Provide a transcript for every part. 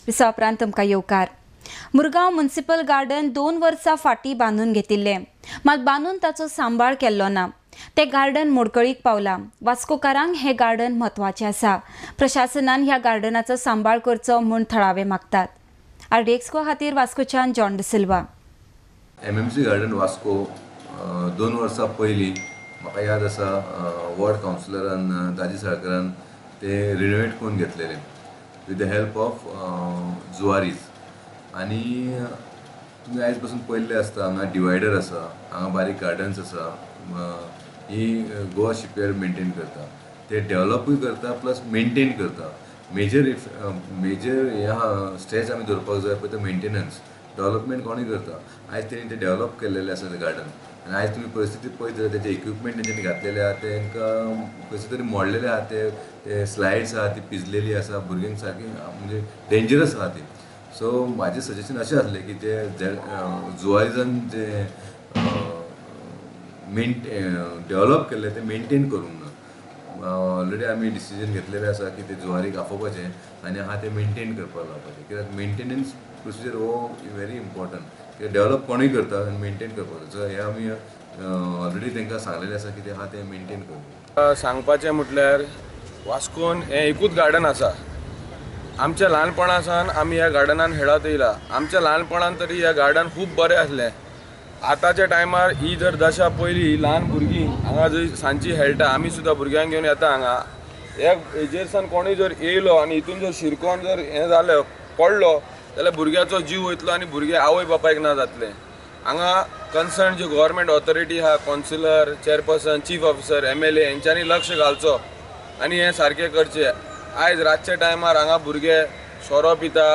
दिसा उपरांत तुमकां येवकार। मुरगांव म्युनिसिपल गार्डन 2 वर्सां फाटीं बांदून घेतिल्लें, मात बांदून ताचो सांबाळ केल्लो ना। ते गार्डन मोडकळीक पावलां। वास्कोकारांक हे गार्डन म्हत्वाचें आसा। प्रशासनान ह्या गार्डनाचो सांबाळ करचो म्हूण थळावे मागतात। आरडीएक्सको खातीर वास्कोच्यान जॉन डिसिल्वा। एमएमसी गार्डन वास्को 2 वर्सां पयलीं म्हाका याद आसा वॉर्ड कावन्सिलरान दाजी साळकरान ते रिनोवेट करून घेतलेले विथ द हेल्प ऑफ जुवारीज। आनी तुमी आयज पासून पळयल्ले आसता हांगा डिवायडर आसा, हांगा बारीक गार्डन्स आसा। ही गोवा शिपयार्ड मेंटेन करता, ते डेव्हलपूय करता प्लस मेंटेन करता। मेजर हे स्ट्रेच आमी धरपाक जाय पळय तो मेंटेनन्स, डेव्हलपमेंट कोणूय करता। आयज तेणी ते डेव्हलप केल्लेले आसा ते गार्डन, आनी आयज तुमी परिस्थिती पळयत जाल्यार तेचे इक्विपमेंट तेंच्यांनी घातलेले आहा, तांकां कशे तरी मोडलेले आहा, ते स्लायड्स आहा ती पिजलेली आसा, भुरग्यांक सारकी म्हणजे डेंजरस आहा ती। सो म्हाजें सजेशन अशें आसलें की ते जुवारिजान जे डेव्हलप केल्ले ते मेंटेन करूंक ना। ऑलरेडी आमी डिसिजन घेतलेलें आसा की ते जुवारीक आपोवपाचें आनी आहा ते मेंटेन करपाक लावपाचें, कित्याक मेंटेनन्स प्रोसिजर हो व्हेरी इम्पॉर्टंट। ते डेव्हलप कोणूय करता आनी मेंटेन करपाक जाय। हे आमी ऑलरेडी तांकां सांगलेलें आसा की ते आहा ते मेंटेन करपाक। सांगपाचें म्हटल्यार वास्कोन हें एकूच गार्डन आसा। आमच्या ल्हानपणासान आमी ह्या गार्डनान खेळत येयला। आमच्या ल्हानपणान तरी ह्या गार्डन खूब बरें आसलें। आतांच्या टायमार ही जर दशा पयली ल्हान भुरगीं हांगा जंय सांजची खेळटा, आमी सुद्दां भुरग्यांक घेवन येता हांगा। हेजेरसान कोणूय जर येयलो आनी हितून जर शिरकोन जर हें जालो पडलो जाल्यार भुरग्याचो जीव वयतलो आनी भुरगे आवय बापायक ना जातले। हांगा कन्सर्न जे गव्हर्मेंट ऑथॉरिटी आहा, councillor, chairperson, chief officer, MLA हेंच्यांनी लक्ष घालचो आनी हें सारकें करचें। आयज रातच्या टायमार हांगा भुरगे सोरो पिता,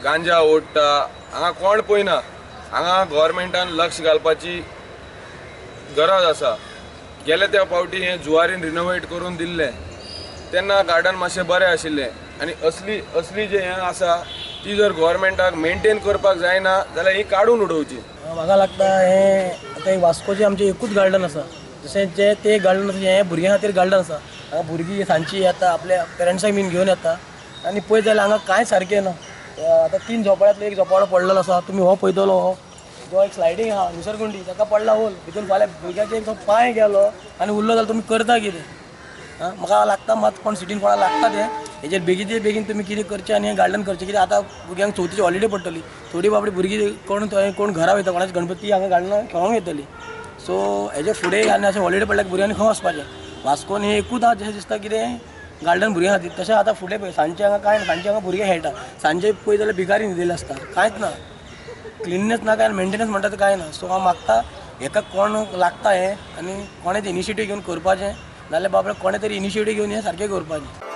गांजा ओडटा, हांगा कोण पळयना। हांगा गव्हर्मेंटान लक्ष घालपाची गरज आसा। गेले त्या फावटी हें जुवारीन रिनोवेट करून दिल्लें तेन्ना गार्डन मातशें बरें आशिल्लें, आनी असली जे हें आसा ती जर गव्हर्मेंटाक मेंटेन करपाक जायना जाल्यार ही काडून उडोवची। म्हाका लागता हें आतां वास्कोचें आमचें एकूच गार्डन आसा, जशें जे ते गार्डन आसा हें भुरग्यां खातीर गार्डन आसा। हांगा भुरगीं सांजची येता, आपल्या पेरंट्सांक बीन घेवन येता आनी पळयत जाल्यार हांगा कांय सारकें ना। आतां 3 झोपाळ्यांतलो एक झोपाळो पडलेलो आसा, तुमी हो पळयतलो हो जो एक स्लायडींग आहा निसरगुंडी, ताका पडला होल भितून, फाल्यां भुरग्याचो एक पांय गेलो आनी उरलो जाल्यार तुमी करता कितें? म्हाका लागता मात कोण सिटीन कोणाक लागता तें हेजेर बेगीन तुमी कितें करचें आनी हें गार्डन करचें। कित्याक आतां भुरग्यांक चवथीची हॉलिडे पडटली, थोडी बाबडी भुरगीं कोण घरा वयता, कोणाची गणपती हांगा गार्डनान खेळोंक येतली। सो हेजे फुडें आनी अशें हॉलिडे पडल्यार भुरग्यांनी खंय वचपाचें? वास्कोन हें एकूच आहा जशें दिसता कितें गार्डन भुरग्यां खातीर। तशें आतां फुडें पळय सांजचें हांगा कांय ना, सांजचें हांगा भुरगे खेळटा, सांजचे पळय जाल्यार भिकारी न्हिदेले आसता, कांयच ना, क्लिननेस ना काय मेंटेनन्स म्हणटा तें कांय ना। सो हांव मागता हेका कोण लागता हें आनी कोणें तें इनिशिएटीव घेवन करपाचें, नाल्यार बाबा कोणें तरी इनिशिएटीव घेवन हें सारकें करपाचें।